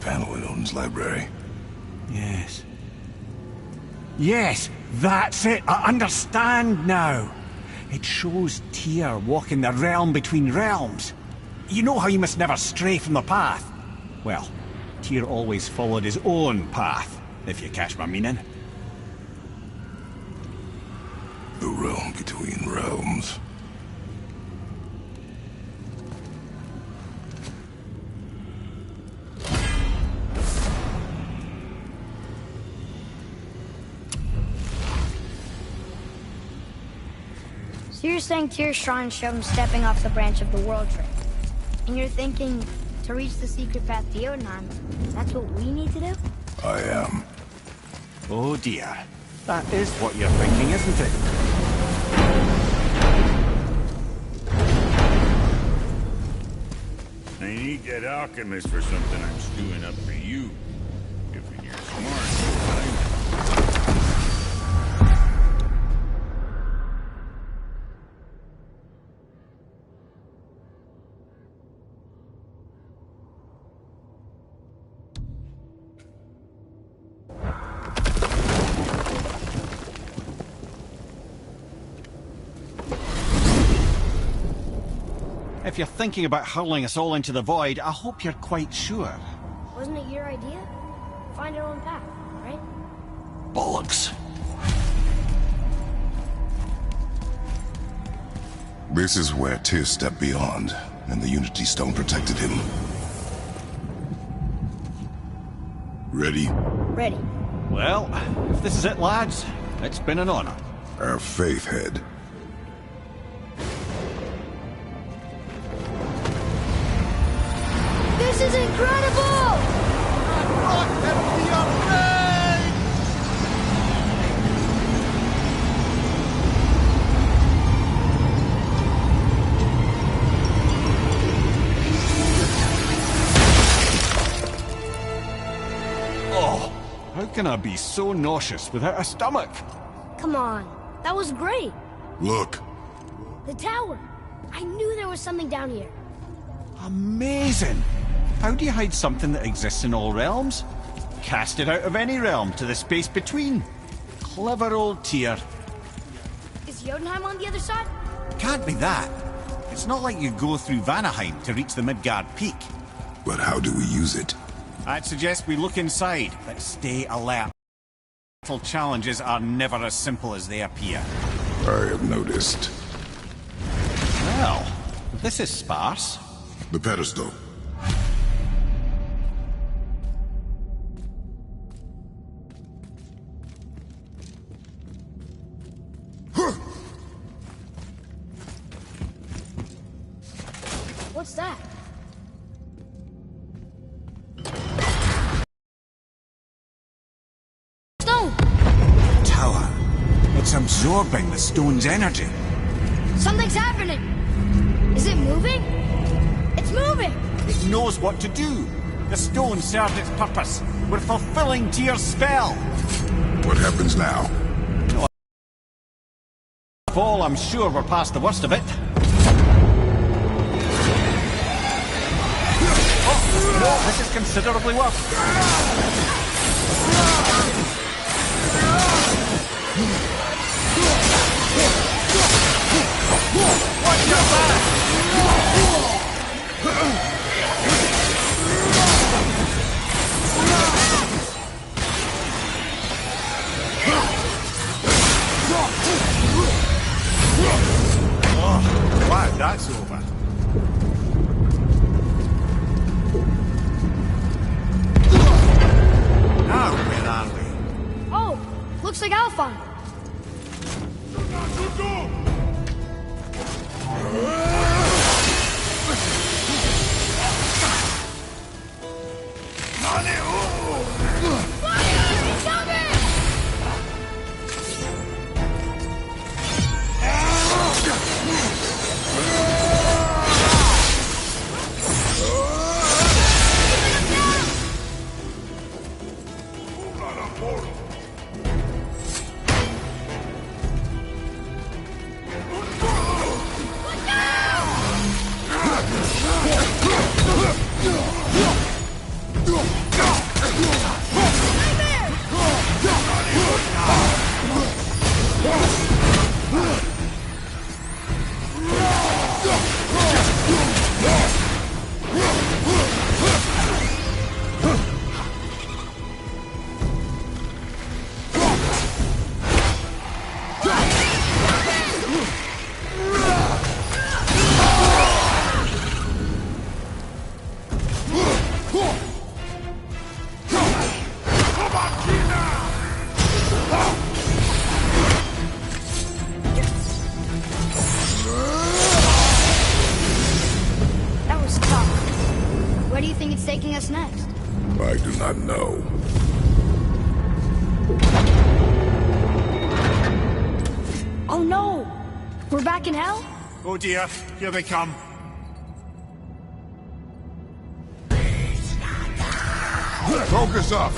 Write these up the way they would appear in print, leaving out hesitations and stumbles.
panel in Odin's library. Yes. Yes, that's it. I understand now. It shows Tyr walking the realm between realms. You know how you must never stray from the path? Well, Tyr always followed his own path, if you catch my meaning. The realm between realms. So you're saying Tyr's shrine showed him stepping off the branch of the World Tree. And you're thinking, to reach the secret path to Jotunheim, that's what we need to do? I am. Oh dear. That is what you're thinking, isn't it? I need that alchemist for something I'm stewing up for you. If you're smart, you'll find it. If you're thinking about hurling us all into the void, I hope you're quite sure. Wasn't it your idea? Find your own path, right? Bollocks. This is where Tyr stepped beyond, and the Unity Stone protected him. Ready? Ready. Well, if this is it, lads, it's been an honor. Our faith head. This is incredible! Oh, how can I be so nauseous without a stomach? Come on, that was great. Look. The tower. I knew there was something down here. Amazing! How do you hide something that exists in all realms? Cast it out of any realm to the space between. Clever old Tyr. Is Jotunheim on the other side? Can't be that. It's not like you go through Vanaheim to reach the Midgard Peak. But how do we use it? I'd suggest we look inside, but stay alert. Battle challenges are never as simple as they appear. I have noticed. Well, this is sparse. The pedestal. What's that? Stone! Tower. It's absorbing the stone's energy. Something's happening! Is it moving? It's moving! It knows what to do. The stone served its purpose. We're fulfilling Tyr's spell. What happens now? Fall, I'm sure we're past the worst of it. Oh, no, this is considerably worse. Watch your back! Oh, wow, that's over. Now, where are we? Oh, looks like Alphon. I do not know. Oh no! We're back in hell? Oh dear, here they come. Focus up!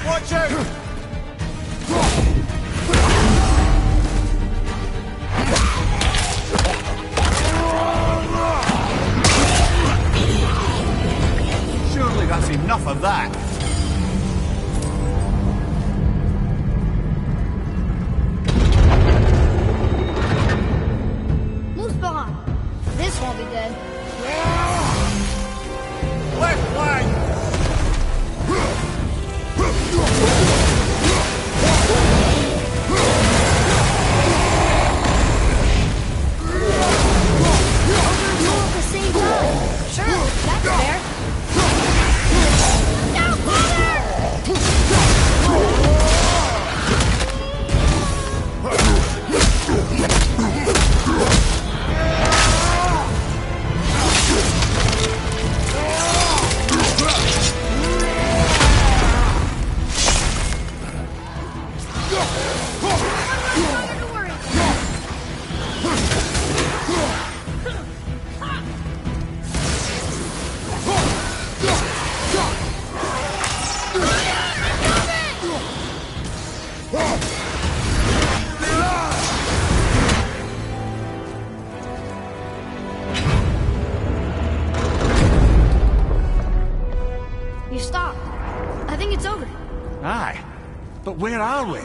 Watch out! Surely that's enough of that. Muspelheim. This won't be good. Left flank! All at the same time. Sure, that's fair. Now, You stopped. I think it's over. Aye, but where are we?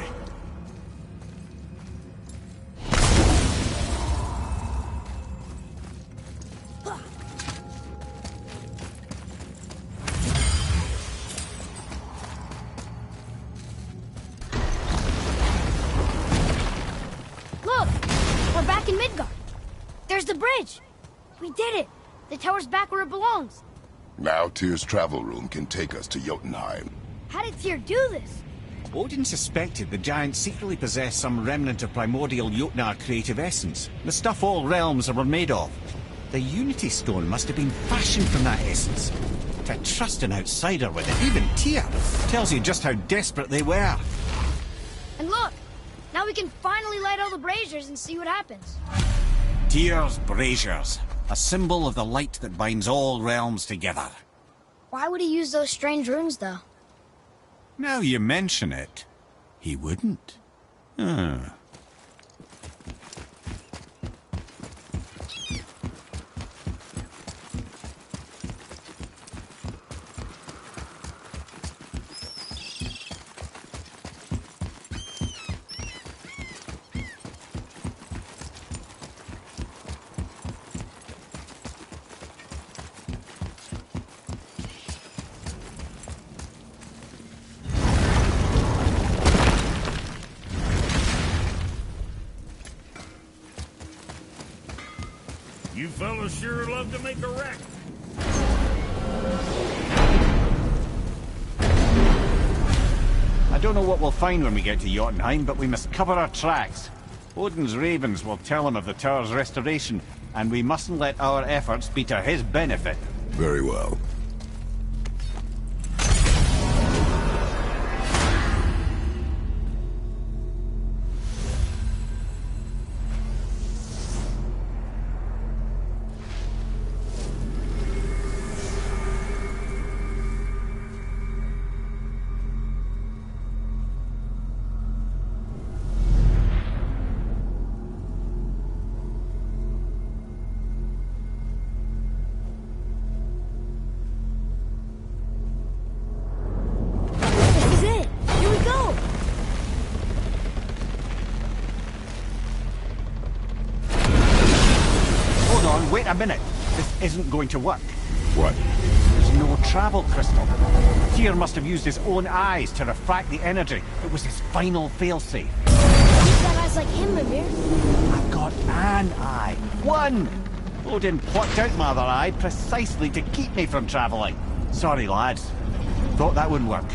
Look! We're back in Midgard. There's the bridge. We did it. The tower's back where it belongs. Now Tyr's travel room can take us to Jotunheim. How did Tyr do this? Odin suspected the giant secretly possessed some remnant of primordial Jotnar creative essence, the stuff all realms were made of. The Unity Stone must have been fashioned from that essence. To trust an outsider with it, even Tyr, tells you just how desperate they were. And look! Now we can finally light all the braziers and see what happens. Tyr's braziers, a symbol of the light that binds all realms together. Why would he use those strange runes, though? Now you mention it, he wouldn't. You fellas sure love to make a wreck. I don't know what we'll find when we get to Jotunheim, but we must cover our tracks. Odin's ravens will tell him of the tower's restoration, and we mustn't let our efforts be to his benefit. Very well. Wait a minute. This isn't going to work. What? There's no travel crystal. Tyr must have used his own eyes to refract the energy. It was his final failsafe. You've got eyes like him, Mimir. I've got an eye. One! Odin plucked out my other eye precisely to keep me from travelling. Sorry, lads. Thought that wouldn't work.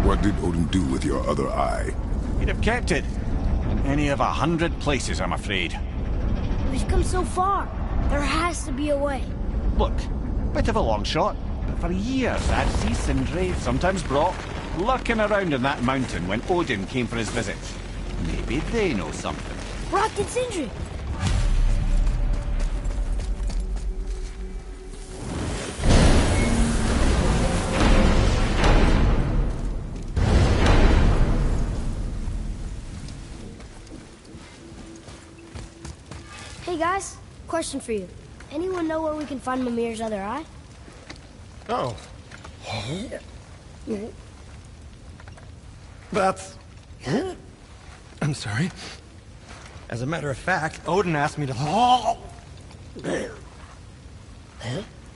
What did Odin do with your other eye? He'd have kept it. In any of 100 places, I'm afraid. We've come so far. There has to be a way. Look, bit of a long shot, but for years I'd see Sindri, sometimes Brock, lurking around in that mountain when Odin came for his visit. Maybe they know something. Brock and Sindri. Hey guys, question for you. Anyone know where we can find Mimir's other eye? Oh. That's... I'm sorry. As a matter of fact, Odin asked me to...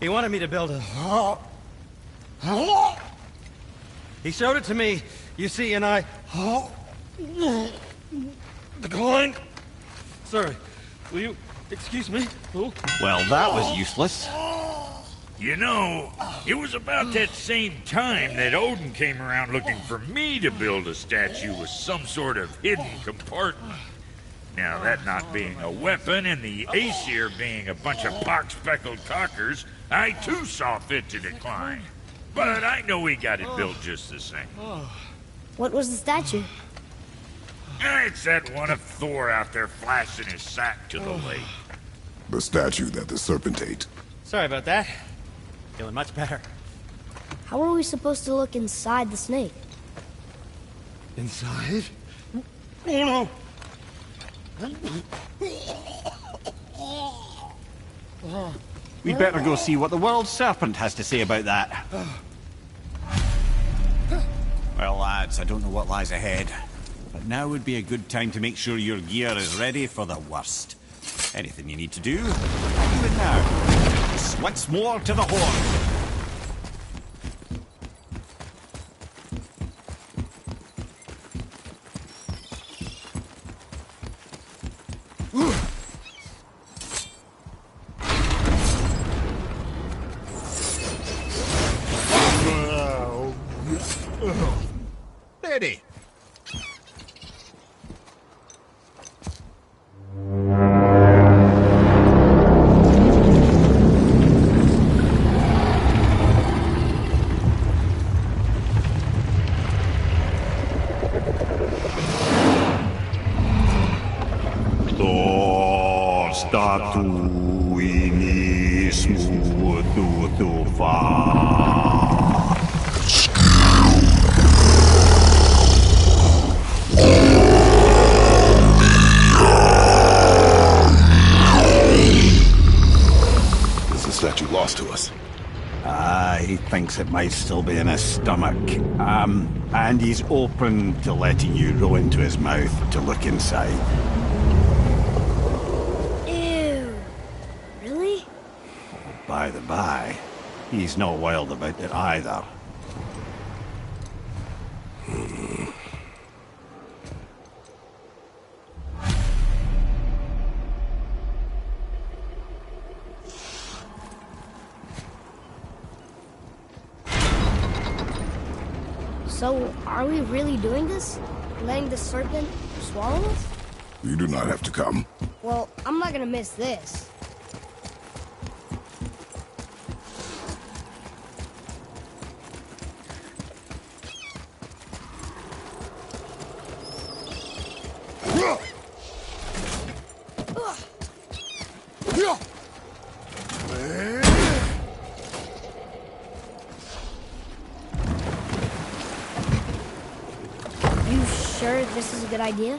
He wanted me to build a... He showed it to me, you see, and I... Declined. Sorry. Will you excuse me? Oh. Well, that was useless. You know, it was about that same time that Odin came around looking for me to build a statue with some sort of hidden compartment. Now, that not being a weapon and the Aesir being a bunch of pock-speckled cockers, I too saw fit to decline. But I know he got it built just the same. What was the statue? It's that one of Thor out there flashing his sack to the lake. The statue that the serpent ate. Sorry about that. Feeling much better. How are we supposed to look inside the snake? Inside? Oh no! We'd better go see what the world serpent has to say about that. Well, lads, I don't know what lies ahead, but now would be a good time to make sure your gear is ready for the worst. Anything you need to do, do it now. Once more to the horn. Ready. He thinks it might still be in his stomach. And he's open to letting you roll into his mouth to look inside. Ew. Really? By the by, he's not wild about it either. So, are we really doing this? Letting the serpent swallow us? You do not have to come. Well, I'm not gonna miss this. Sure this is a good idea?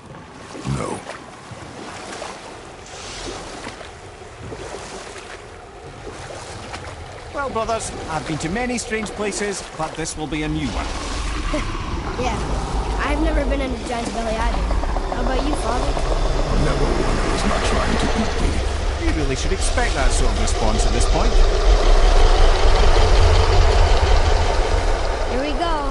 No. Well, brothers, I've been to many strange places, but this will be a new one. Yeah, I've never been in a giant's belly either. How about you, Father? Never one who is not trying to eat me. You really should expect that sort of response at this point. Here we go.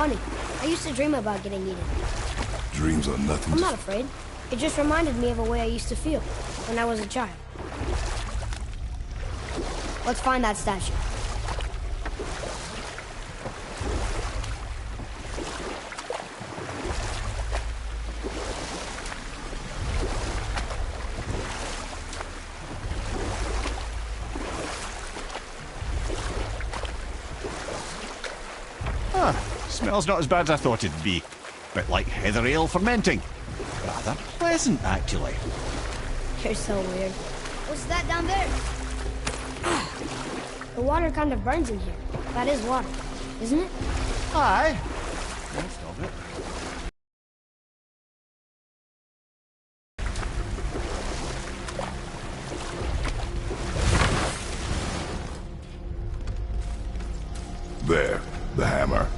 Funny, I used to dream about getting eaten. Dreams are nothing. I'm not afraid. It just reminded me of a way I used to feel when I was a child. Let's find that statue. Smells not as bad as I thought it'd be. Bit like heather ale fermenting. Rather pleasant, actually. You're so weird. What's that down there? The water kind of burns in here. That is water, isn't it? Aye. Most of it. There, the hammer.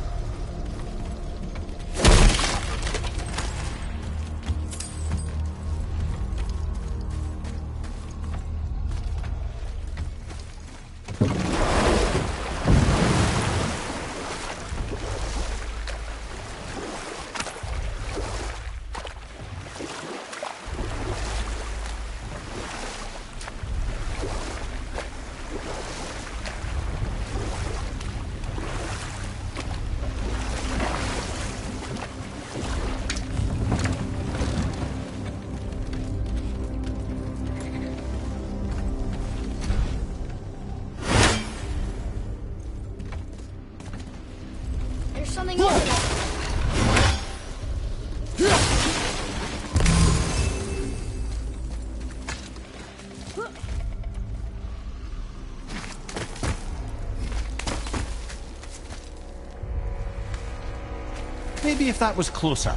There's something over there. Maybe if that was closer.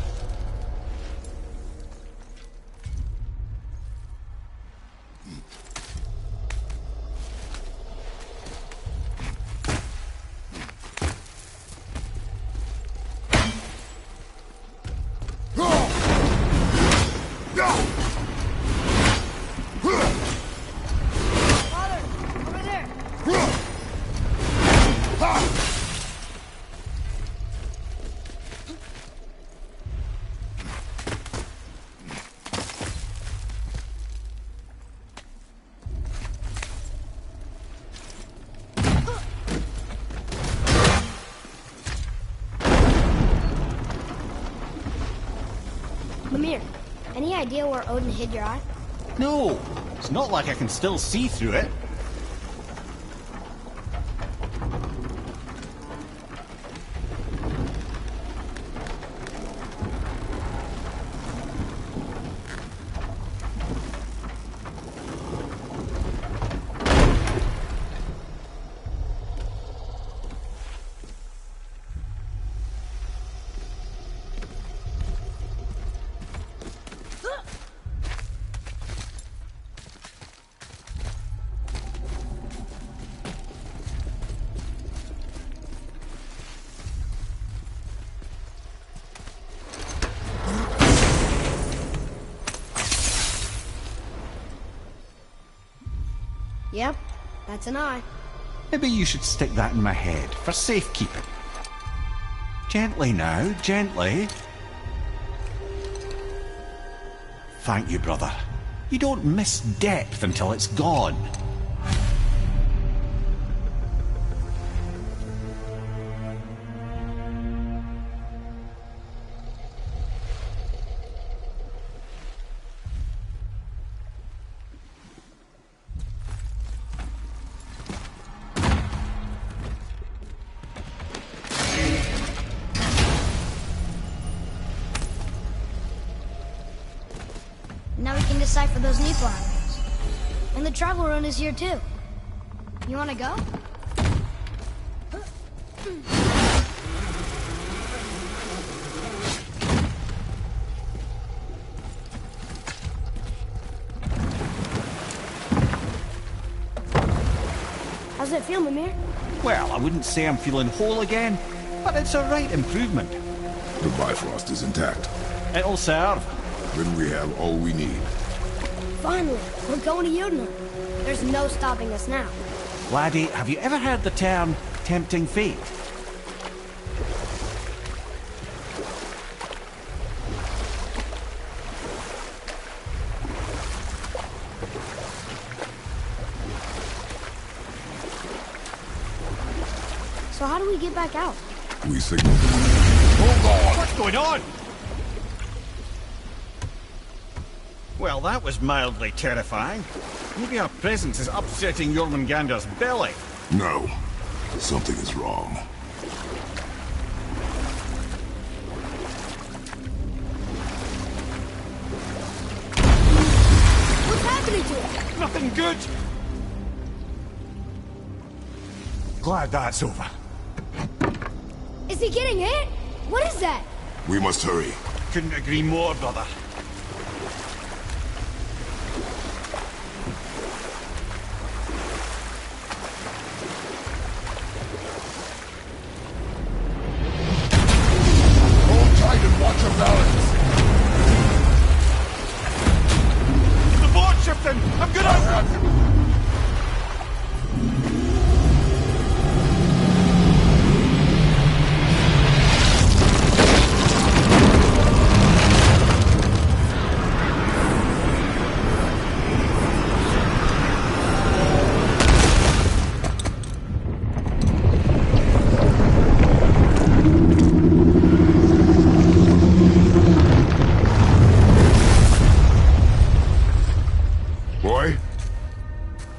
Father, over there. Mimir, any idea where Odin hid your eye? No, it's not like I can still see through it. Yep, that's an eye. Maybe you should stick that in my head for safekeeping. Gently now, gently. Thank you, brother. You don't miss depth until it's gone. Now we can decipher those Niflheims. And the travel rune is here too. You wanna go? How's it feel, Mimir? Well, I wouldn't say I'm feeling whole again, but it's a right improvement. The Bifrost is intact. It'll serve. Then we have all we need. Finally, we're going to Jotunheim. There's no stopping us now. Laddie, have you ever heard the term tempting fate? So how do we get back out? We signal. What's going on? Well, that was mildly terrifying. Maybe our presence is upsetting Jormungandr's belly. No. Something is wrong. What's happening to it? Nothing good. Glad that's over. Is he getting hit? What is that? We must hurry. Couldn't agree more, brother. Hold tight and watch your balance. The board shifting! I'm gonna...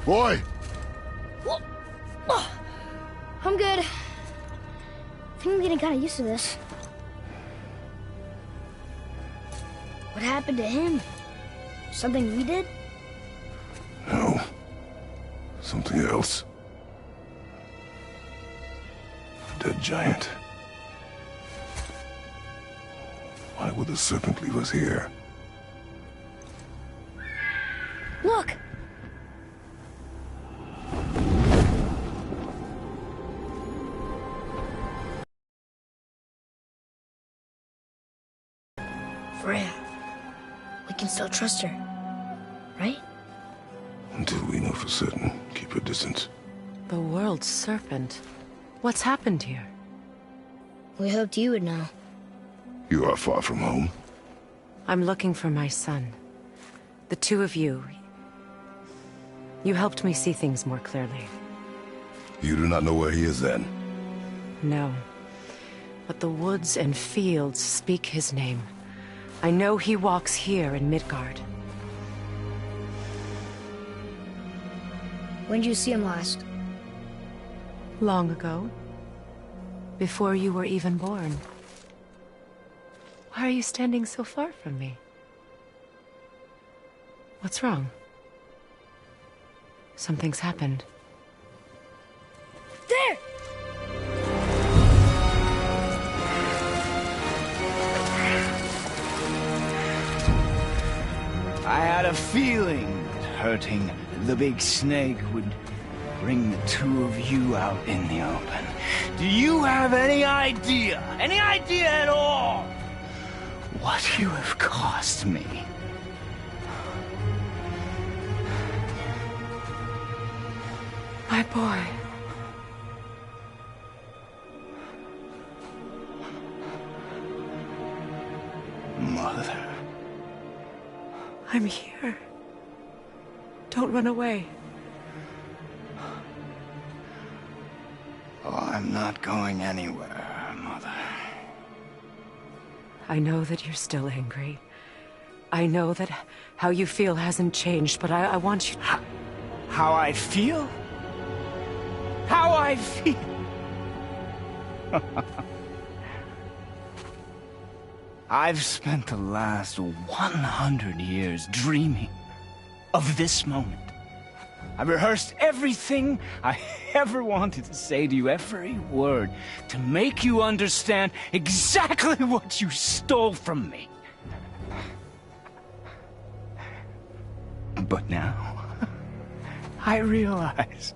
Boy! I'm good. I think I'm getting kind of used to this. What happened to him? Something we did? No. Something else. Dead giant. Why would the serpent leave us here? Look! Freya. We can still trust her, right? Until we know for certain, keep your distance. The world's serpent. What's happened here? We hoped you would know. You are far from home. I'm looking for my son. The two of you. You helped me see things more clearly. You do not know where he is then? No. But the woods and fields speak his name. I know he walks here in Midgard. When did you see him last? Long ago. Before you were even born. Why are you standing so far from me? What's wrong? Something's happened. There! I had a feeling that hurting the big snake would bring the two of you out in the open. Do you have any idea at all, what you have cost me? My boy. Mother. I'm here. Don't run away. Oh, I'm not going anywhere, Mother. I know that you're still angry. I know that how you feel hasn't changed, but I want you... How I feel? How I feel? I've spent the last 100 years dreaming of this moment. I've rehearsed everything I ever wanted to say to you, every word, to make you understand exactly what you stole from me. But now, I realize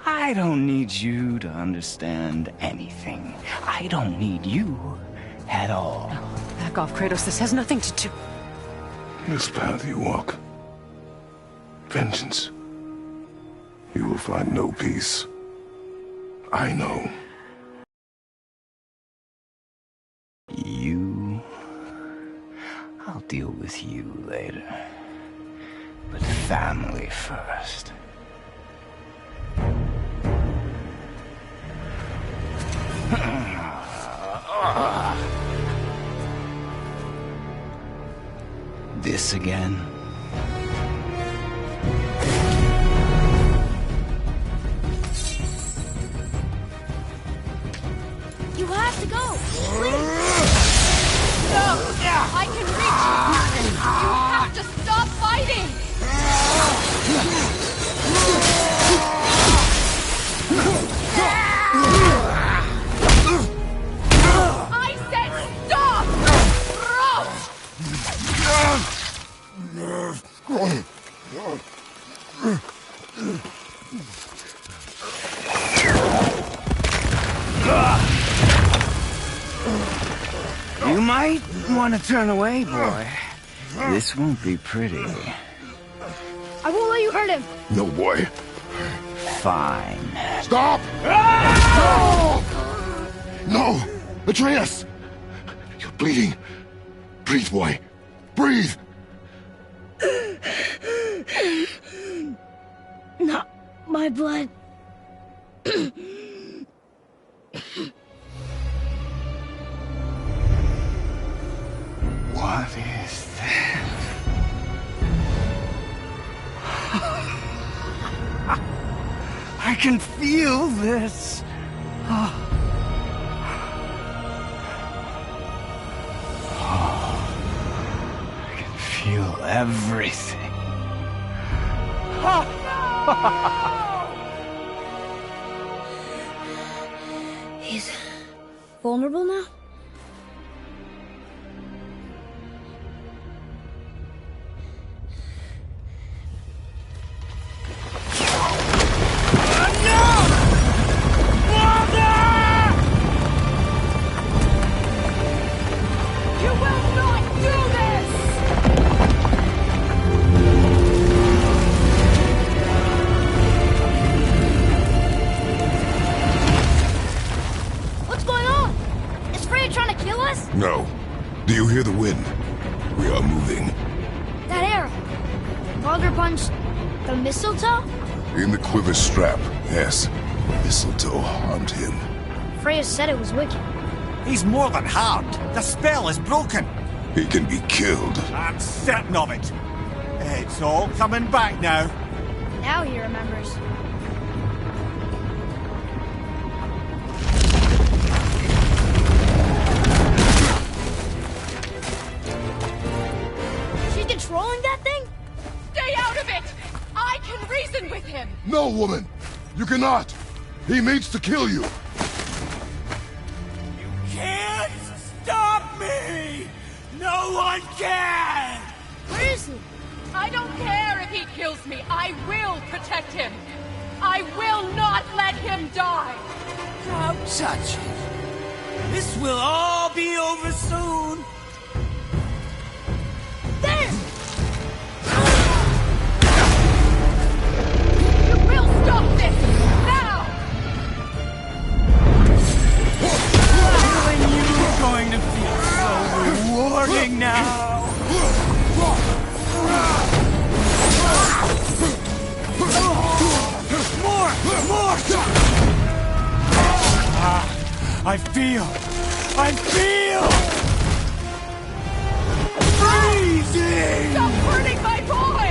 I don't need you to understand anything. I don't need you at all. No, back off, Kratos. This has nothing to do... This path you walk, vengeance, you will find no peace. I know. You... I'll deal with you later. But family first. This again? You have to go. Please. No! I can reach you. You have to stop fighting! I said stop! You might want to turn away, boy. This won't be pretty. I won't let you hurt him. No, boy. Fine. Stop! No! Atreus! You're bleeding. Breathe, boy. Breathe! Not my blood. What is that? I can feel this. I can feel everything. He's vulnerable now? No. Do you hear the wind? We are moving. That arrow. Baldur punched the mistletoe? In the quiver strap, yes. Mistletoe harmed him. Freya said it was wicked. He's more than harmed. The spell is broken. He can be killed. I'm certain of it. It's all coming back now. Now he remembers. She's controlling that thing? Stay out of it! I can reason with him! No, woman! You cannot! He means to kill you! Can't stop me! No one can! Where is he? I don't care if he kills me. I will protect him. I will not let him die. Don't touch it. This will all be over soon. There! You will stop this now. When you're going to feel so rewarding now. More! I feel freezing! Stop hurting my boy.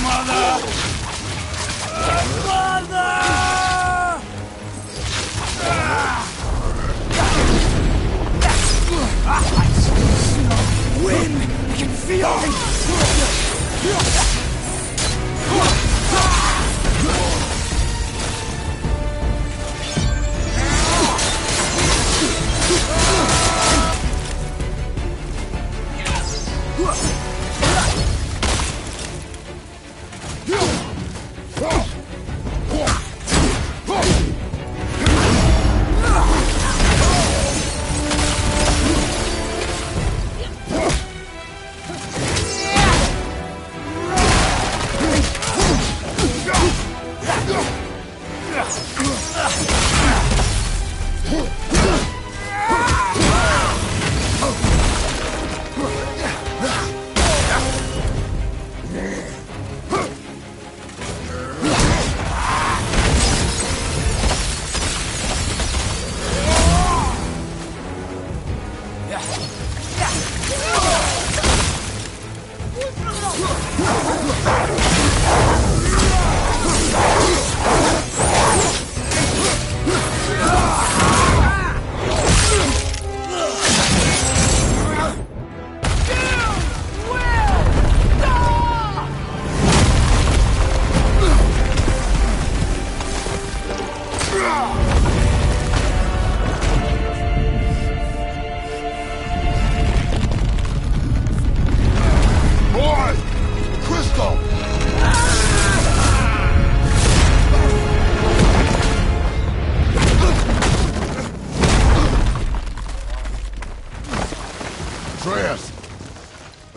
Mother! Mother! Wind! I can feel it!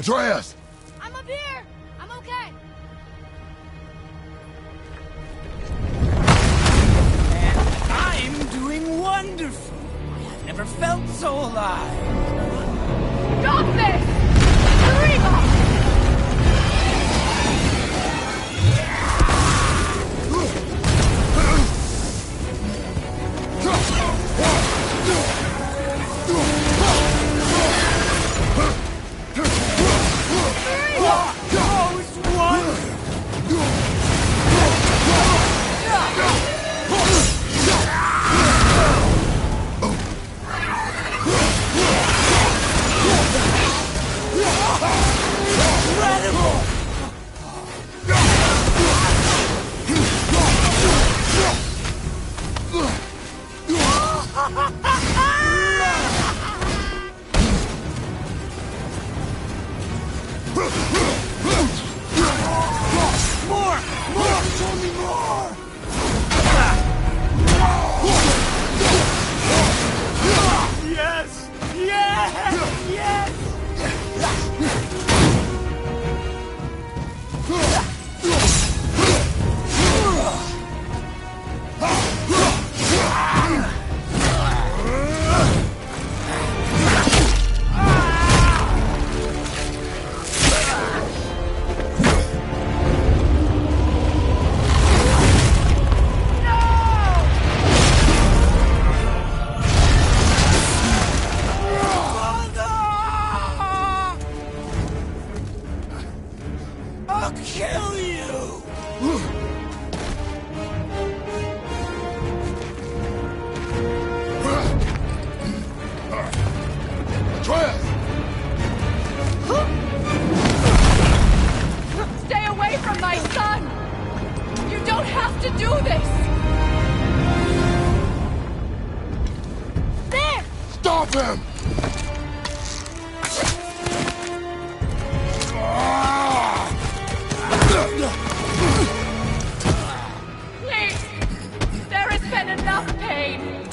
Atreus! I'm up here! I'm okay! And I'm doing wonderful! I've never felt so alive! Stop this! Kurima! Stay away from my son! You don't have to do this! There! Stop him! Please! There has been enough pain!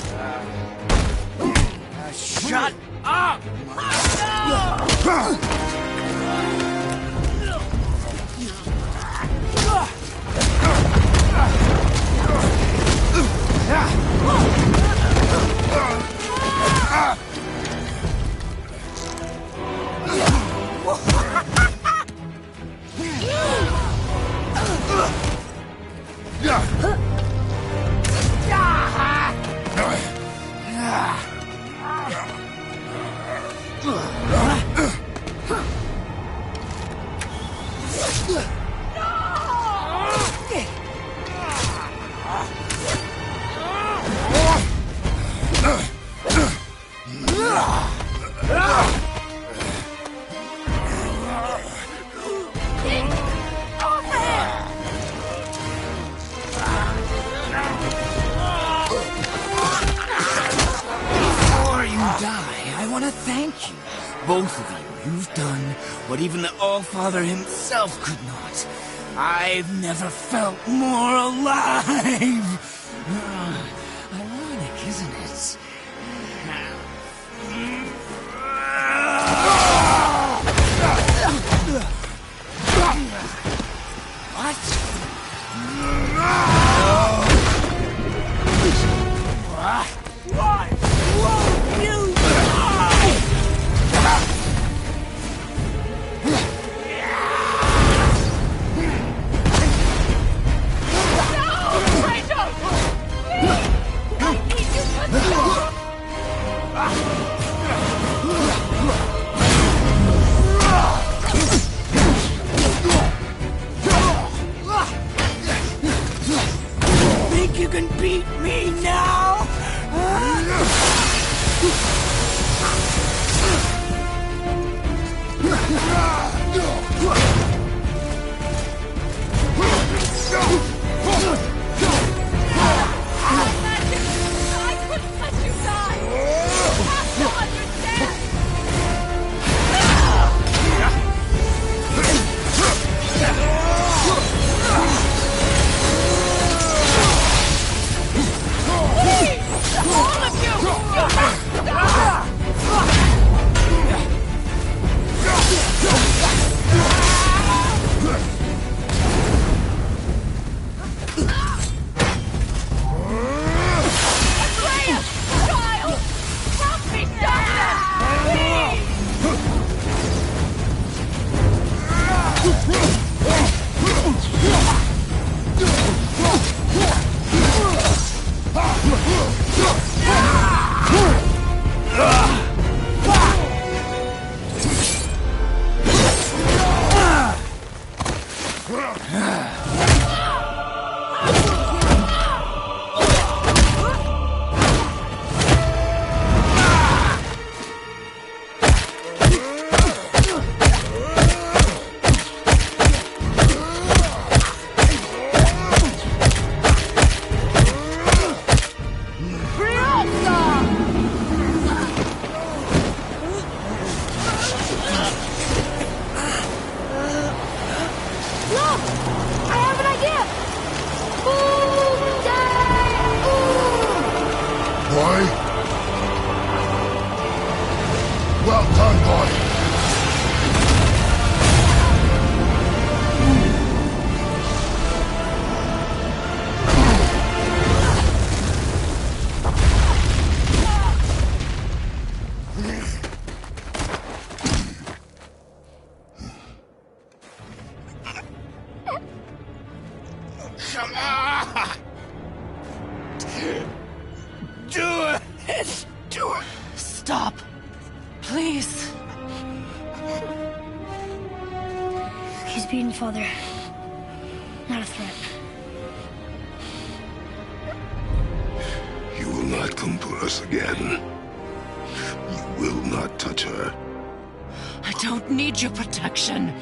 Shut up! Both of you, you've done what even the Allfather himself could not. I've never felt more alive! Ironic, isn't it? What? Won't you die? No! Rachel! Please! I need you to stop! Think you can beat me now? I couldn't let you die! You have to understand! Please! All of you! You have to die! Atreus! Child! Help me stop them! Please! Look! I have an idea! Boy? Well done, boy. Come on! Do it! Do it! Stop. Please. He's beaten Father. Not a threat. You will not come for us again. You will not touch her. I don't need your protection.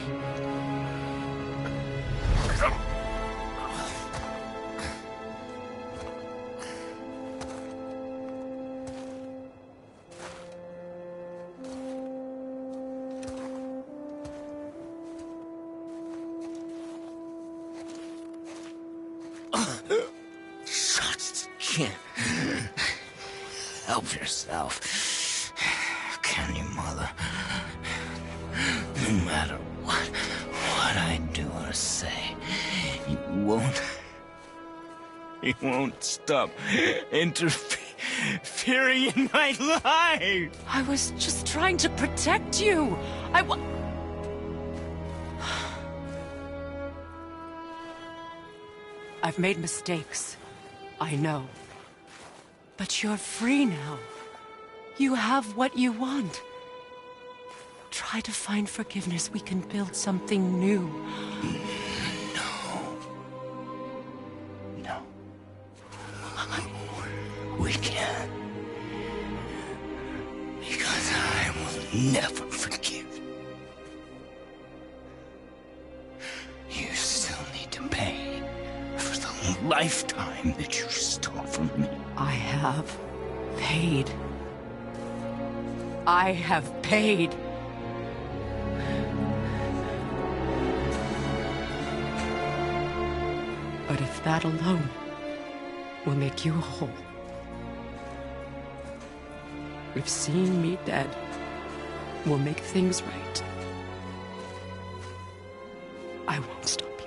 Just can't help yourself. Can you, Mother? No matter what I do or say, you won't stop interfering in my life. I was just trying to protect you. I've made mistakes. I know. But you're free now. You have what you want. Try to find forgiveness. We can build something new. No. We can't. Because I will never forgive. You still need to pay for the lifetime that you stole from me. I have paid. I have paid. that alone will make you whole. If seeing me dead will make things right, I won't stop you.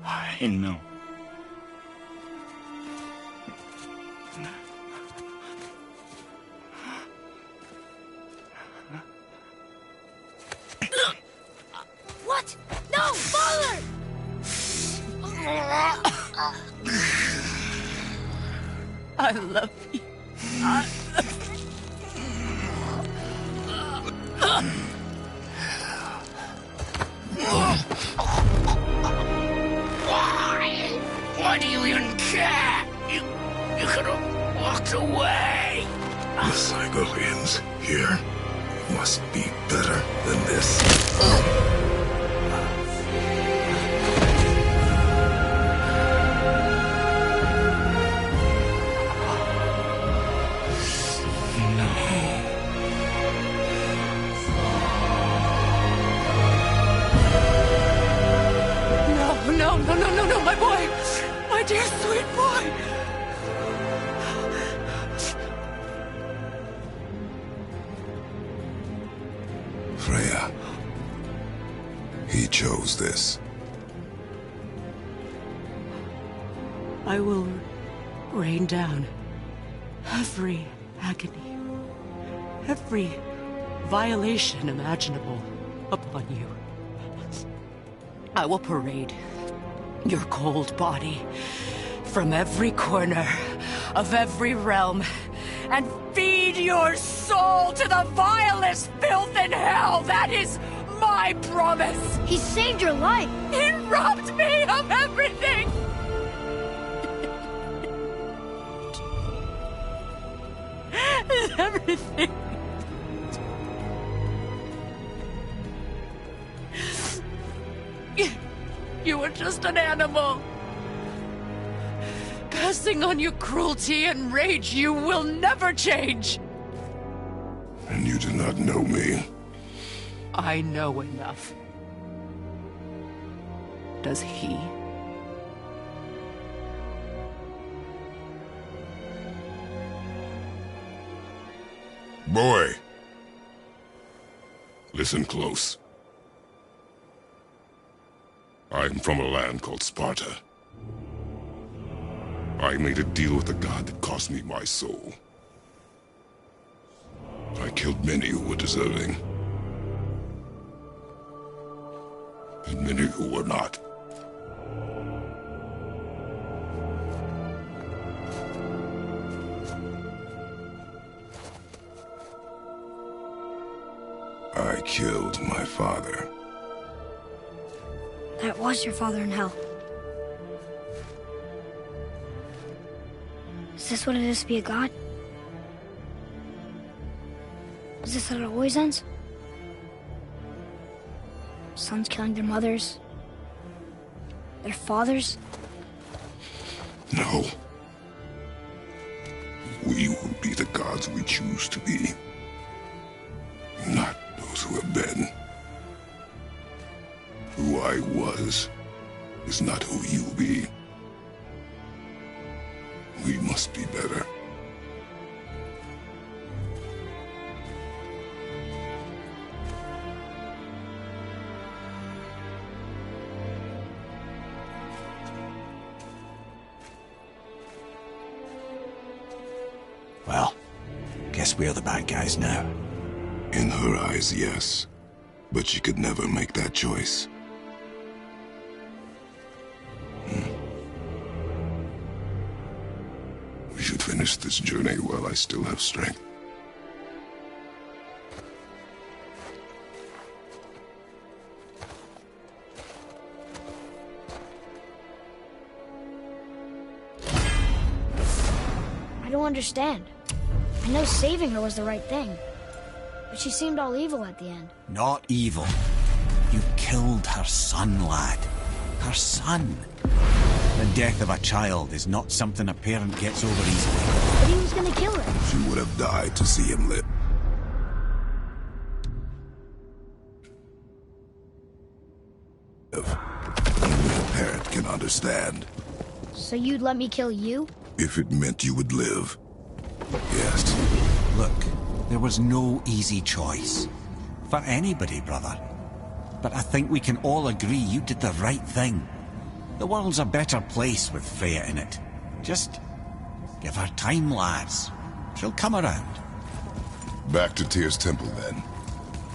I know. What? No, Father! I love you. Why do you even care? You could have walked away. The Cygolians here must be better than this. No, my boy! My dear sweet boy! Freya. He chose this. I will rain down every agony, every violation imaginable upon you. I will parade your cold body from every corner of every realm and feed your soul to the vilest filth in hell. That is my promise. He saved your life. He robbed me of everything. Everything. You were just an animal. Passing on your cruelty and rage, you will never change. And you do not know me. I know enough. Does he? Boy. Listen close. I'm from a land called Sparta. I made a deal with the god that cost me my soul. I killed many who were deserving. And many who were not. I killed my father. That was your father in hell. Is this what it is to be a god? Is this how it always ends? Sons killing their mothers? Their fathers? No. We will be the gods we choose to be. Not those who have been. Who I was is not who you'll be. We must be better. Well, guess we're the bad guys now. In her eyes, yes. But she could never make that choice. We should finish this journey while I still have strength. I don't understand. I know saving her was the right thing. But she seemed all evil at the end. Not evil. You killed her son, lad. Her son. The death of a child is not something a parent gets over easily. But he was gonna kill her. She would have died to see him live. understand. So you'd let me kill you? If it meant you would live. Yes. Look, there was no easy choice. For anybody, brother. But I think we can all agree you did the right thing. The world's a better place with Freya in it. Just give her time, lads. She'll come around. Back to Tyr's temple, then.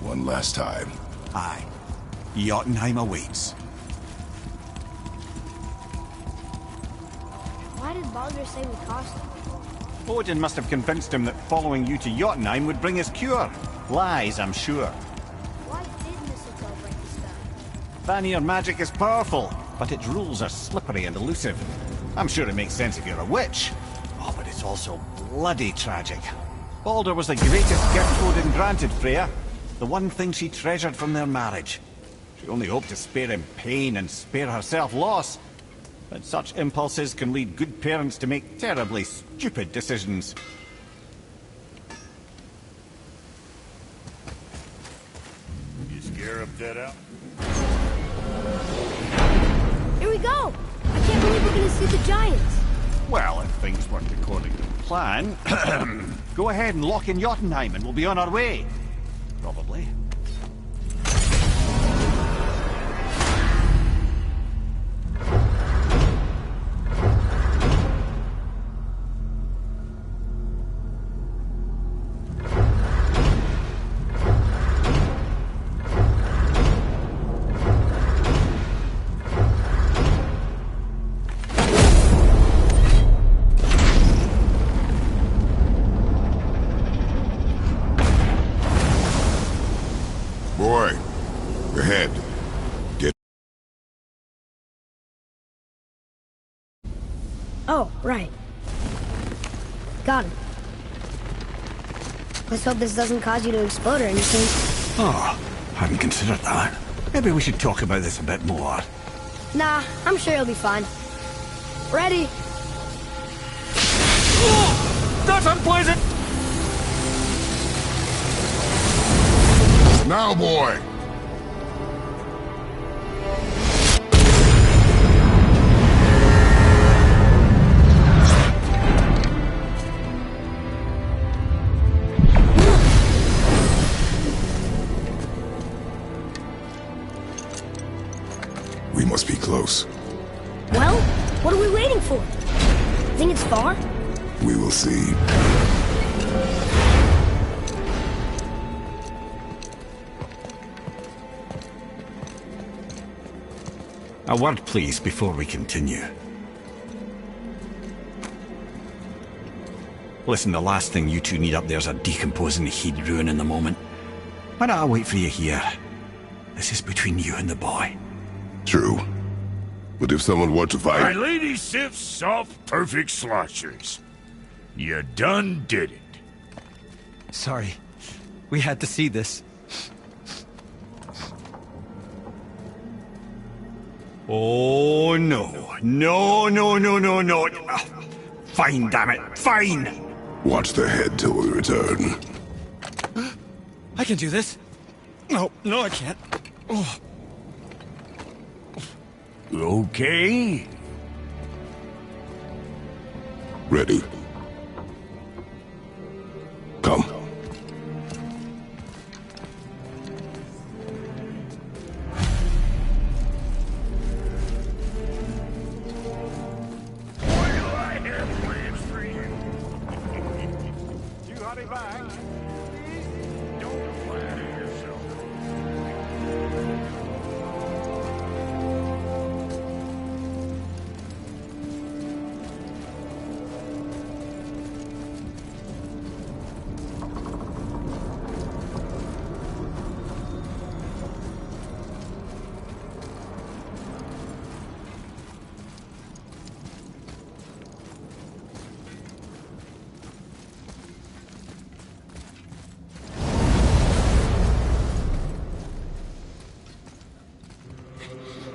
One last time. Aye. Jotunheim awaits. Why did Baldur say we cost him? Odin must have convinced him that following you to Jotunheim would bring his cure. Lies, I'm sure. Why did Mistletoe break the spell? Vanir magic is powerful, but its rules are slippery and elusive. I'm sure it makes sense if you're a witch. Oh, but it's also bloody tragic. Baldur was the greatest gift Odin granted Freya. The one thing she treasured from their marriage. She only hoped to spare him pain and spare herself loss. But such impulses can lead good parents to make terribly stupid decisions. You scarab that out? Here we go! I can't believe we're gonna see the giants. Well, if things work according to plan, go ahead and lock in Jotunheim and we'll be on our way. Probably. Boy, ahead. Get... Oh, right. Got him. Let's hope this doesn't cause you to explode or anything. Oh, hadn't considered that. Maybe we should talk about this a bit more. Nah, I'm sure it'll be fine. Ready? That's unpleasant! Now, boy! We must be close. Well, what are we waiting for? Think it's far? We will see. A word, please, before we continue. Listen, the last thing you two need up there's a decomposing heat ruining the moment. Why don't I wait for you here? This is between you and the boy. True. But if someone were to My fight... lady Sif's soft, perfect sloshers. You done did it. Sorry. We had to see this. Oh, no. No, no, no, no, no. Fine, damn it. Fine! Watch the head till we return. I can do this. No, I can't. Oh. Okay. Ready. Come. Why do I have plans for you? You hurry back. Don't flatter yourself.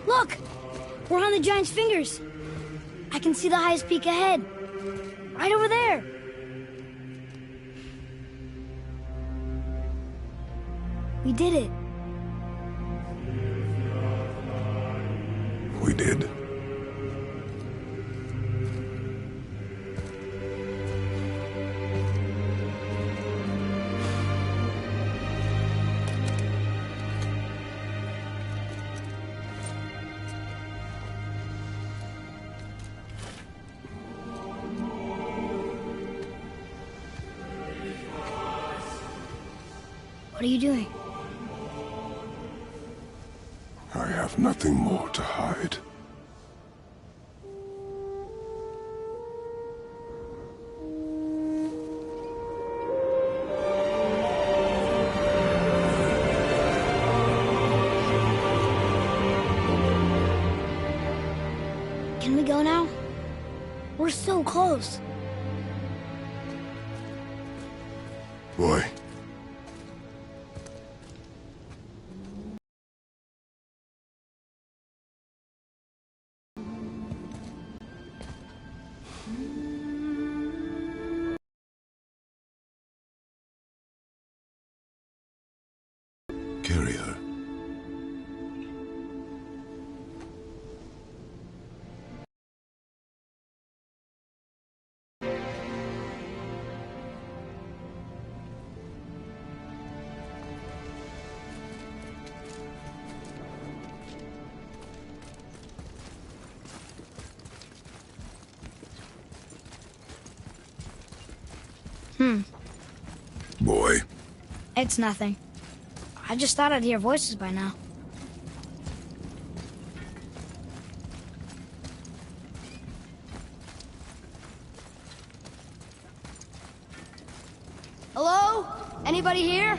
Look! We're on the giant's fingers. I can see the highest peak ahead. Right over there. We did it. We did. What are you doing? I have nothing more to hide. Can we go now? We're so close. Boy. Carry her. Boy. It's nothing. I just thought I'd hear voices by now. Hello? Anybody here?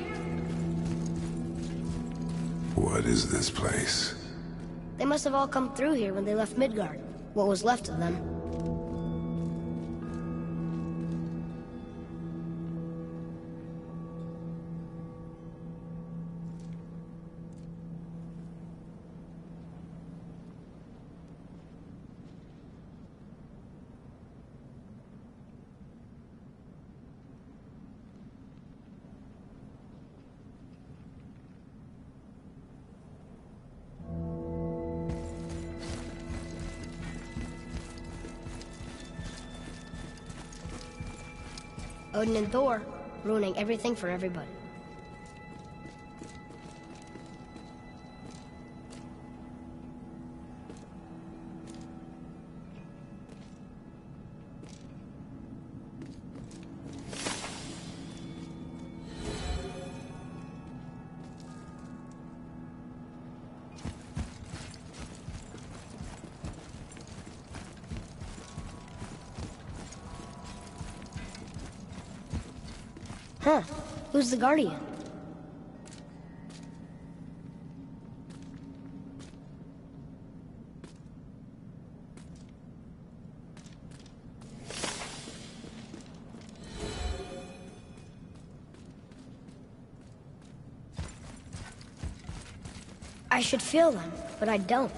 What is this place? They must have all come through here when they left Midgard. What was left of them. Odin and Thor, ruining everything for everybody. Huh. Who's the Guardian? I should feel them, but I don't.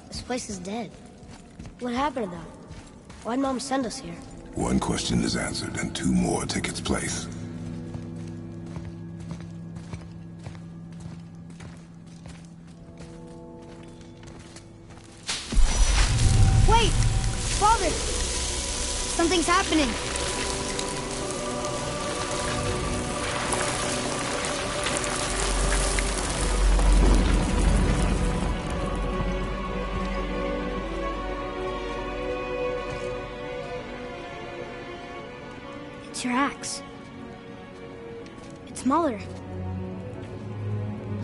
This place is dead. What happened to them? Why'd Mom send us here? One question is answered, and two more take its place. Wait! Father! Something's happening! It's your axe. It's Mother.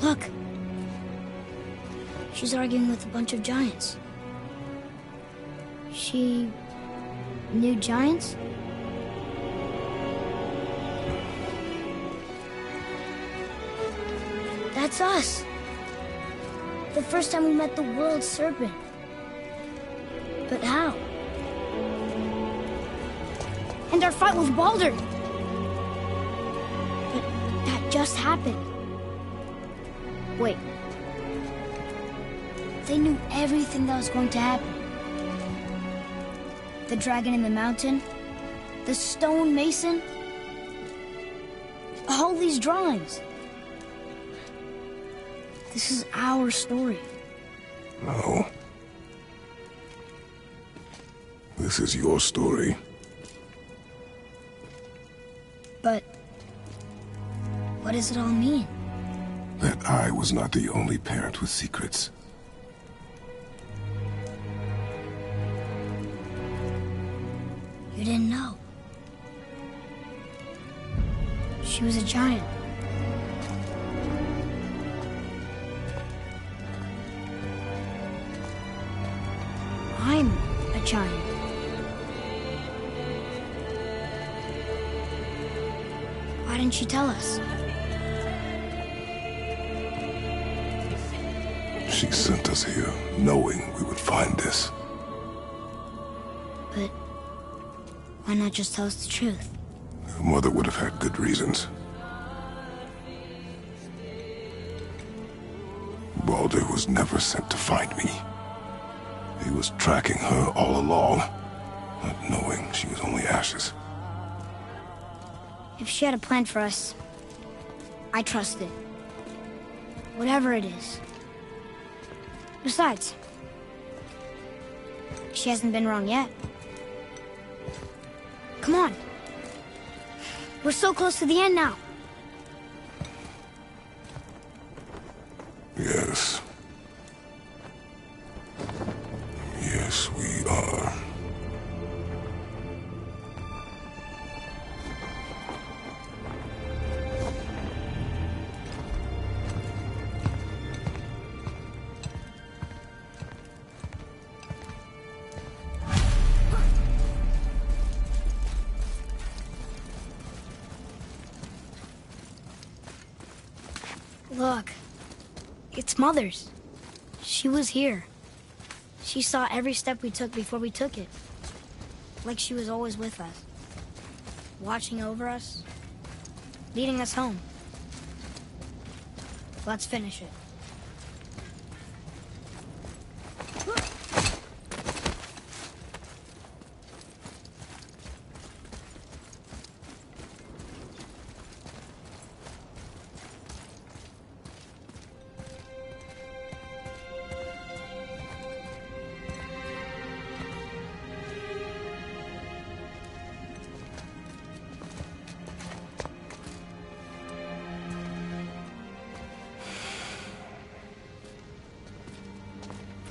Look! She's arguing with a bunch of giants. She knew giants? That's us. The first time we met the world serpent. But how? And our fight with Baldur. But that just happened. Wait. They knew everything that was going to happen. The dragon in the mountain, the stone mason, all these drawings. This is our story. No. This is your story. But what does it all mean? That I was not the only parent with secrets. You didn't know. She was a giant. Why didn't you tell us? She sent us here knowing we would find this. But why not just tell us the truth? Her mother would have had good reasons. Baldur was never sent to find me. He was tracking her all along, not knowing she was only ashes. If she had a plan for us, I trust it. Whatever it is. Besides, she hasn't been wrong yet. Come on. We're so close to the end now. Yes. Yes, we are. Look. It's Mother's. She was here. She saw every step we took before we took it. Like she was always with us. Watching over us. Leading us home. Let's finish it.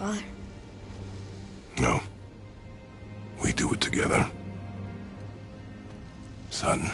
Father. No. We do it together. Son.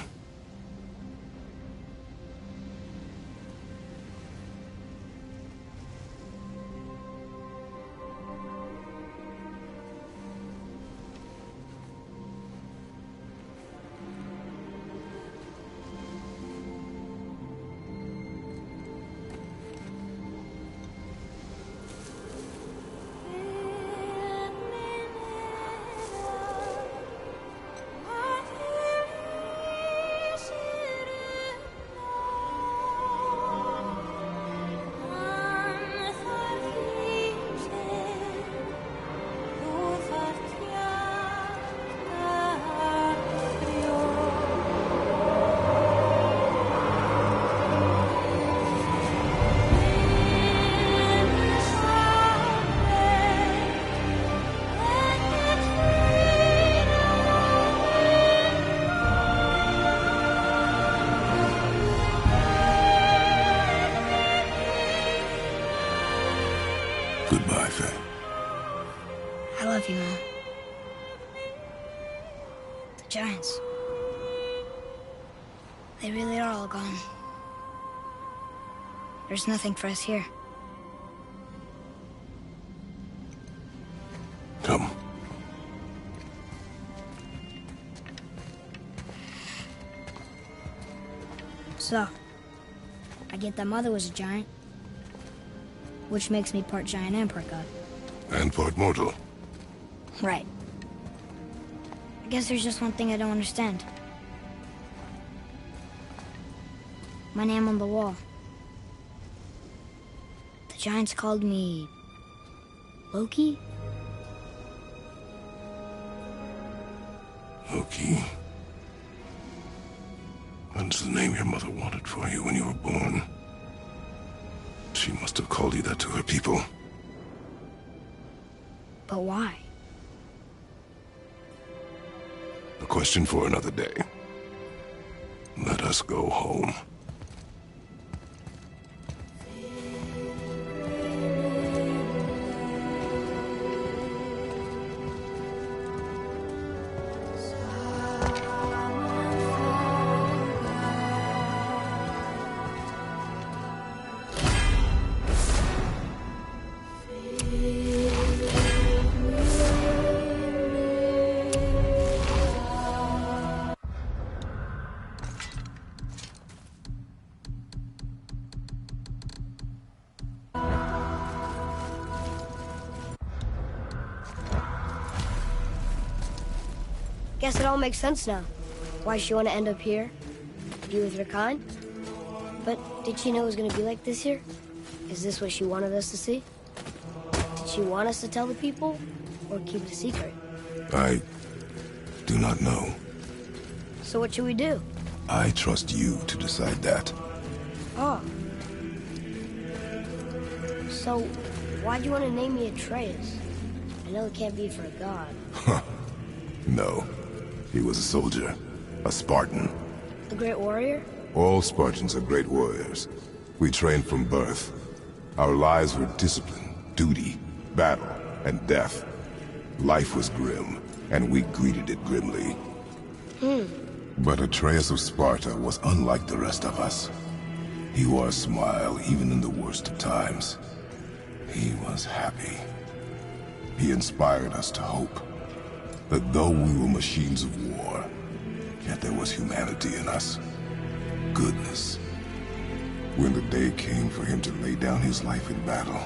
Goodbye, Faye. I love you, Mom. The Giants. They really are all gone. There's nothing for us here. Come. So, I get that Mother was a giant. Which makes me part giant and part god. And part mortal. Right. I guess there's just one thing I don't understand. My name on the wall. The Giants called me... Loki? Loki. That's the name your mother wanted for you when you were born. She must have called you that to her people. But why? A question for another day. Let us go home. Guess it all makes sense now. Why she want to end up here? Be with her kind? But did she know it was going to be like this here? Is this what she wanted us to see? Did she want us to tell the people? Or keep it a secret? I do not know. So what should we do? I trust you to decide that. Oh. So, why'd you want to name me Atreus? I know it can't be for a god. No. He was a soldier. A Spartan. A great warrior? All Spartans are great warriors. We trained from birth. Our lives were discipline, duty, battle, and death. Life was grim, and we greeted it grimly. But Atreus of Sparta was unlike the rest of us. He wore a smile even in the worst of times. He was happy. He inspired us to hope that though we were machines of war, yet there was humanity in us. Goodness. When the day came for him to lay down his life in battle,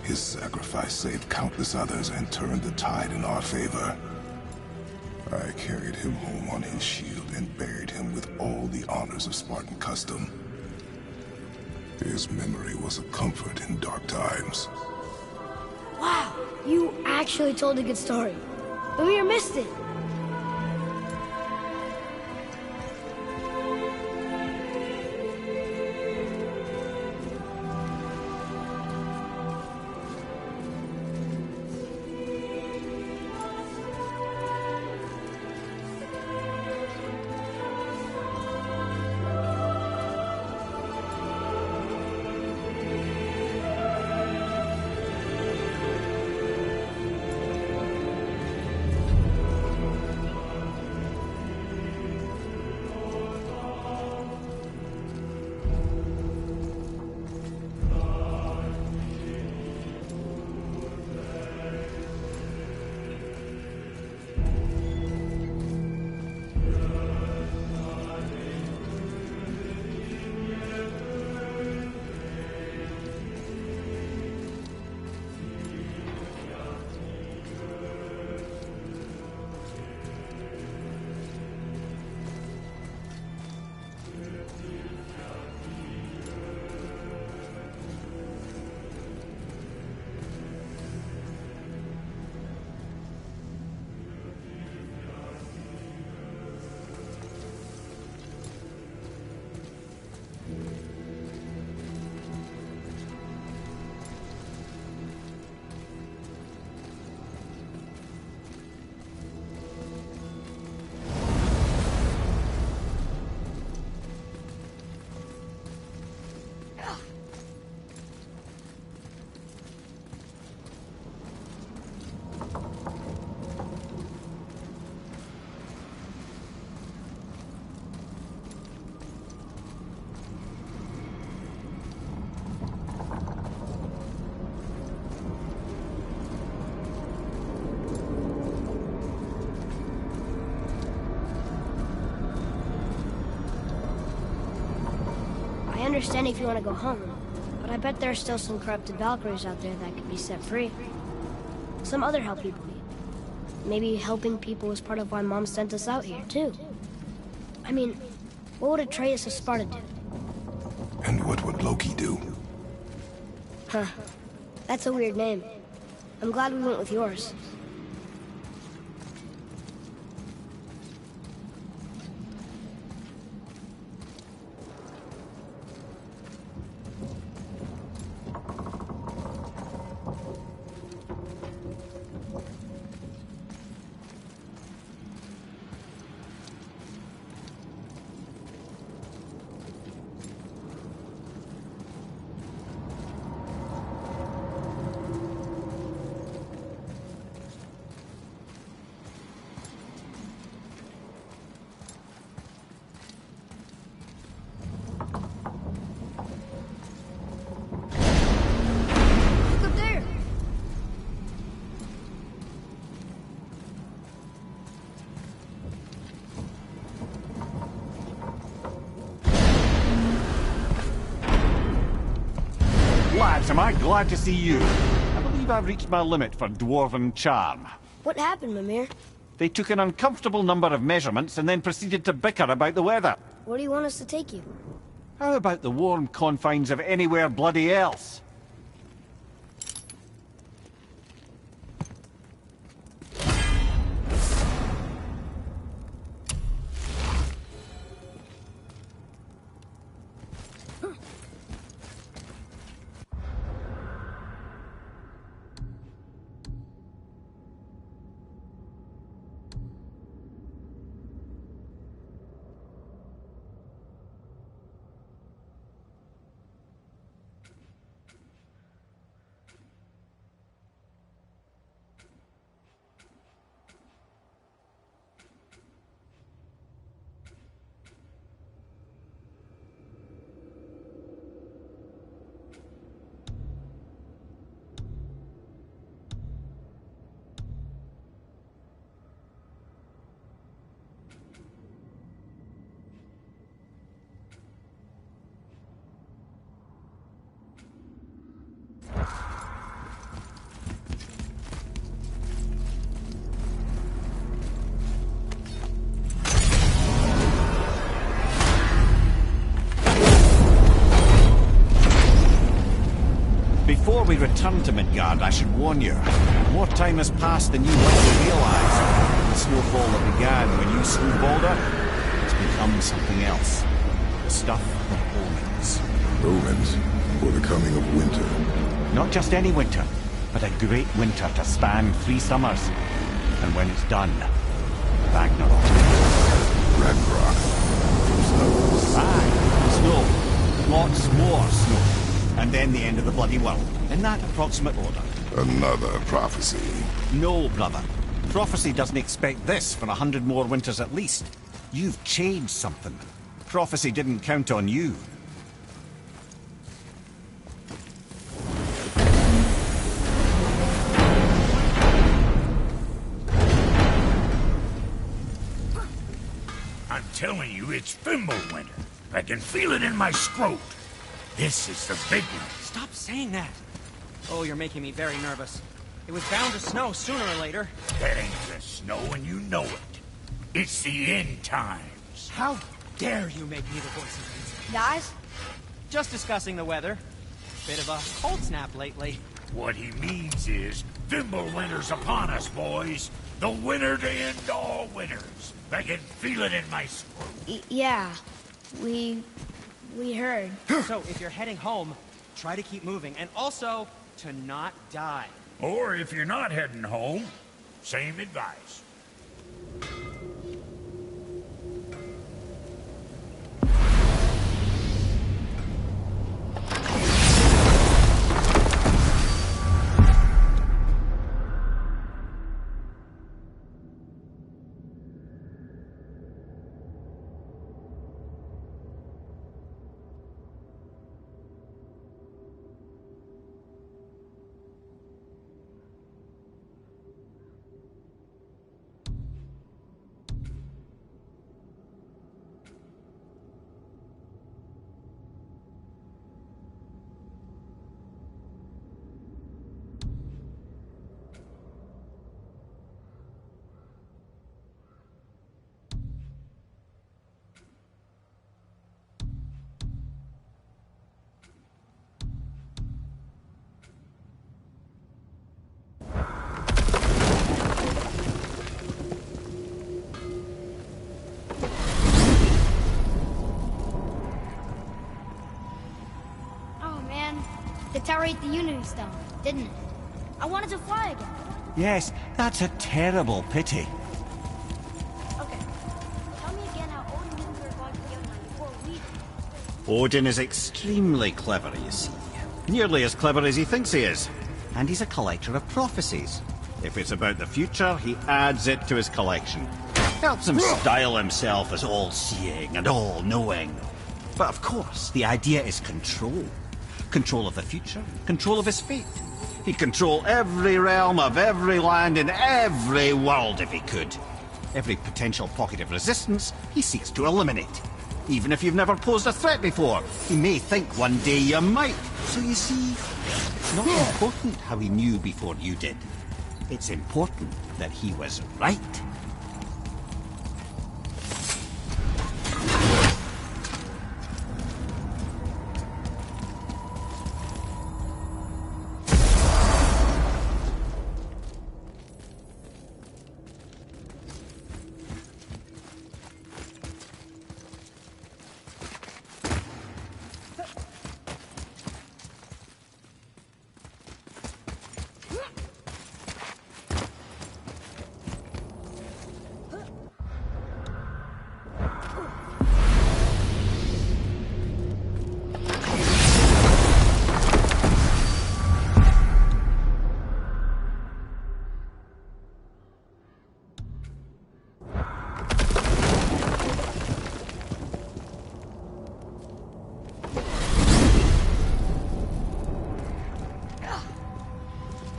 his sacrifice saved countless others and turned the tide in our favor. I carried him home on his shield and buried him with all the honors of Spartan custom. His memory was a comfort in dark times. Wow, you actually told a good story. Mimir missed it. I understand if you want to go home, but I bet there are still some corrupted Valkyries out there that could be set free. Some other help people need. Maybe helping people was part of why Mom sent us out here, too. I mean, what would Atreus of Sparta do? And what would Loki do? Huh. That's a weird name. I'm glad we went with yours. Lads, am I glad to see you. I believe I've reached my limit for dwarven charm. What happened, Mimir? They took an uncomfortable number of measurements and then proceeded to bicker about the weather. Where do you want us to take you? How about the warm confines of anywhere bloody else? Before we return to Midgard, I should warn you. More time has passed than you likely realize. The snowfall that began when you slew Baldur has become something else. The stuff of omens. Omens, for the coming of winter. Not just any winter, but a great winter to span 3 summers. And when it's done, Ragnarok. Ragnarok. Snow. Aye, snow. Lots more snow. And then the end of the bloody world. In that approximate order. Another prophecy. No, brother. Prophecy doesn't expect this for 100 more winters at least. You've changed something. Prophecy didn't count on you. I'm telling you, it's Fimbulwinter. I can feel it in my scrot. This is the big one. Stop saying that. Oh, you're making me very nervous. It was bound to snow sooner or later. That ain't the snow, and you know it. It's the end times. How dare you make me the voice of reason? Guys? Just discussing the weather. Bit of a cold snap lately. What he means is, Fimbulwinter's upon us, boys. The winter to end all winters. I can feel it in my scrot. Yeah. We heard. So, if you're heading home, try to keep moving, and also to not die. Or if you're not heading home, same advice. The tower ate the Unity Stone, didn't it? I wanted to fly again. Yes, that's a terrible pity. Okay. Tell me again how Odin knew we were going to Jotunheim before we did. Odin is extremely clever, you see. Nearly as clever as he thinks he is. And he's a collector of prophecies. If it's about the future, he adds it to his collection. Helps him style himself as all-seeing and all-knowing. But of course, the idea is control. Control of the future, control of his fate. He'd control every realm of every land in every world if he could. Every potential pocket of resistance he seeks to eliminate. Even if you've never posed a threat before, he may think one day you might. So you see, it's not important how he knew before you did. It's important that he was right.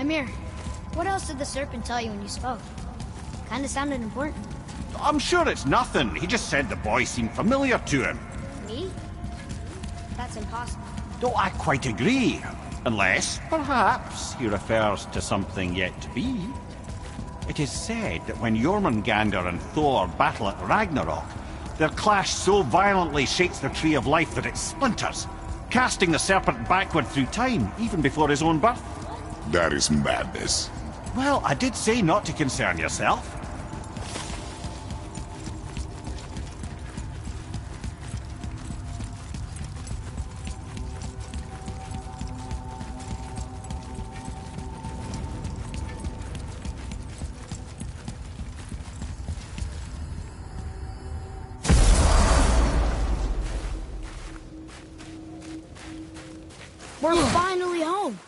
Mimir, what else did the serpent tell you when you spoke? Kinda sounded important. I'm sure it's nothing. He just said the boy seemed familiar to him. Me? That's impossible. Don't I quite agree? Unless, perhaps, he refers to something yet to be. It is said that when Jormungandr and Thor battle at Ragnarok, their clash so violently shakes the Tree of Life that it splinters, casting the serpent backward through time, even before his own birth. That is madness. Well, I did say not to concern yourself. We're finally home.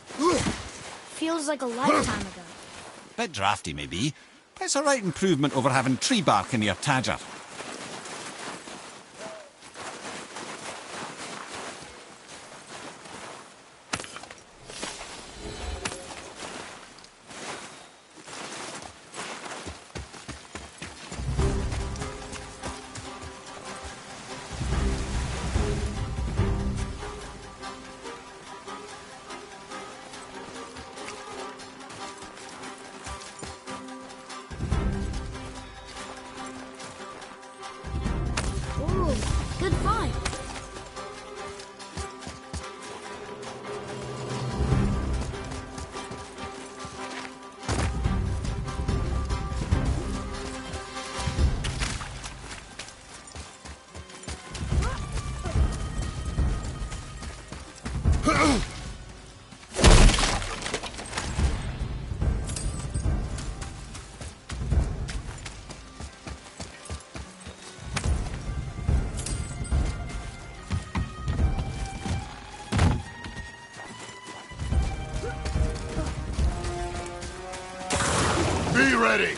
Feels like a lifetime ago. Bit drafty, maybe, but it's a right improvement over having tree bark in your tadger. Ooh, good find. Be ready!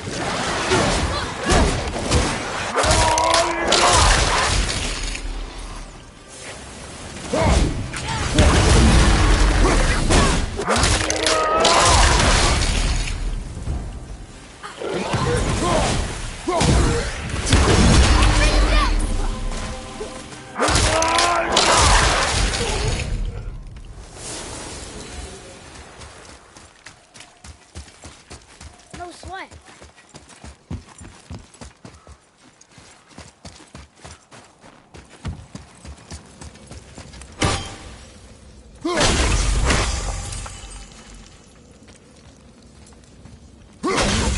No sweat.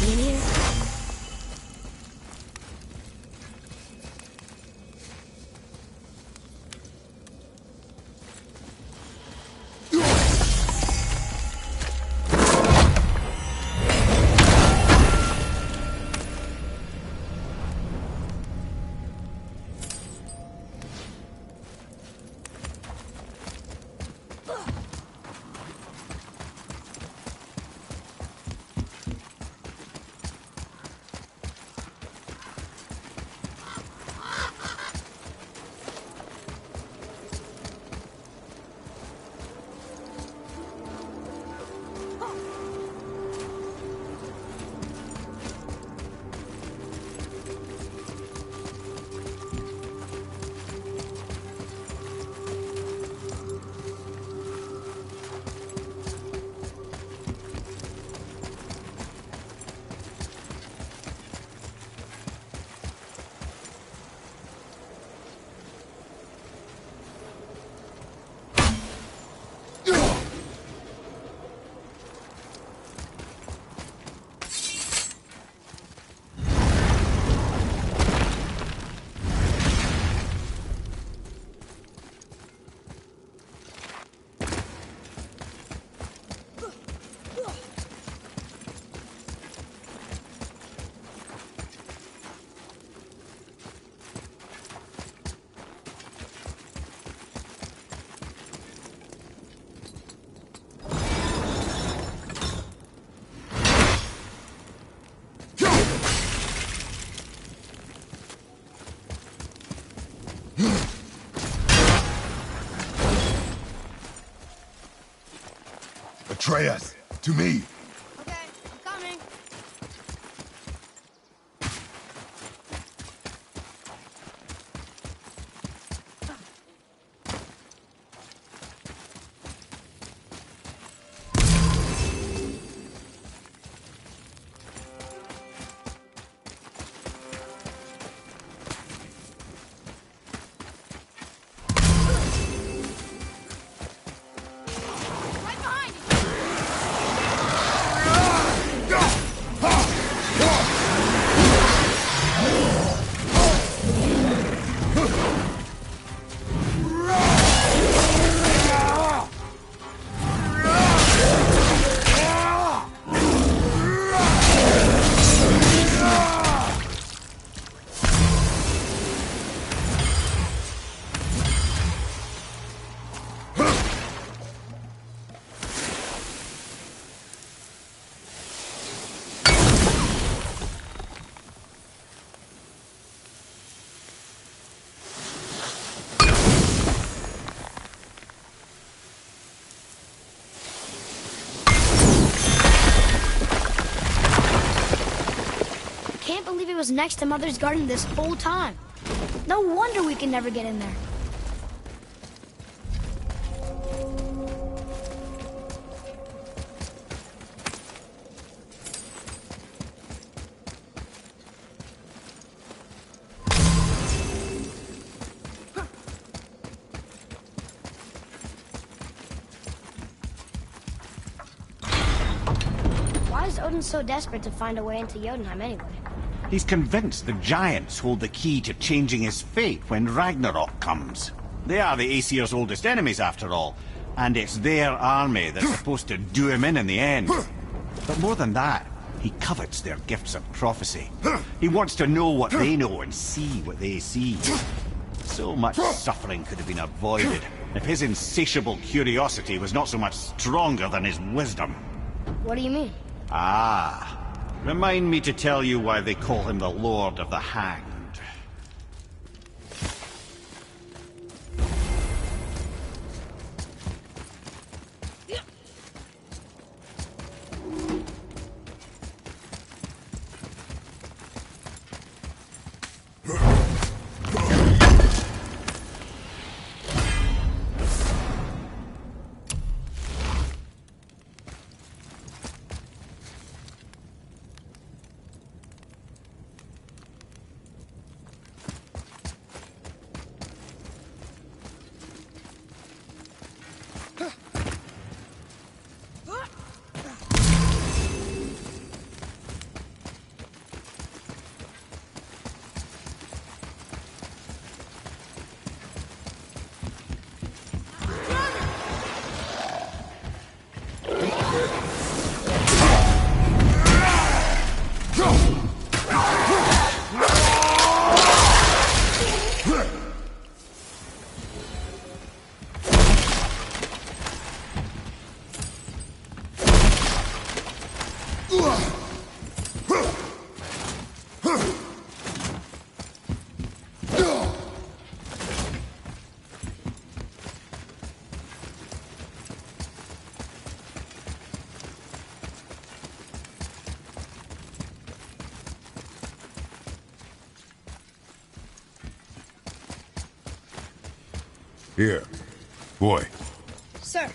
In here? Atreus, to me. was next to Mother's garden this whole time. No wonder we can never get in there. Why is Odin so desperate to find a way into Jotunheim anyway? He's convinced the giants hold the key to changing his fate when Ragnarok comes. They are the Aesir's oldest enemies, after all, and it's their army that's supposed to do him in the end. But more than that, he covets their gifts of prophecy. He wants to know what they know and see what they see. So much suffering could have been avoided if his insatiable curiosity was not so much stronger than his wisdom. What do you mean? Ah. Remind me to tell you why they call him the Lord of the Hanged. Here. Boy. Sir.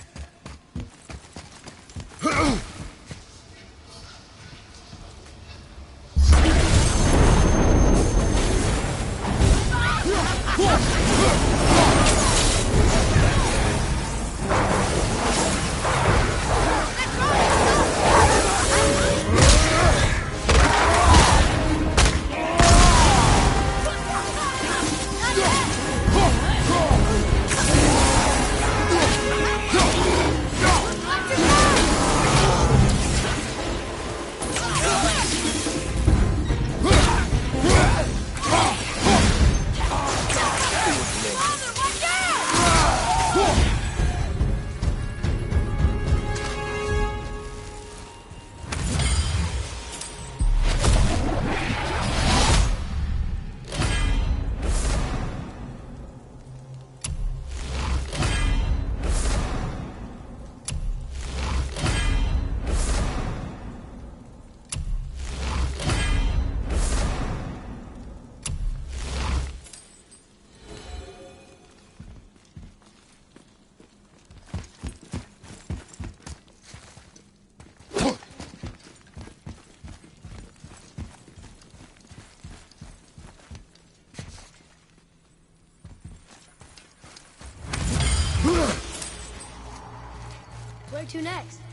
Where to next?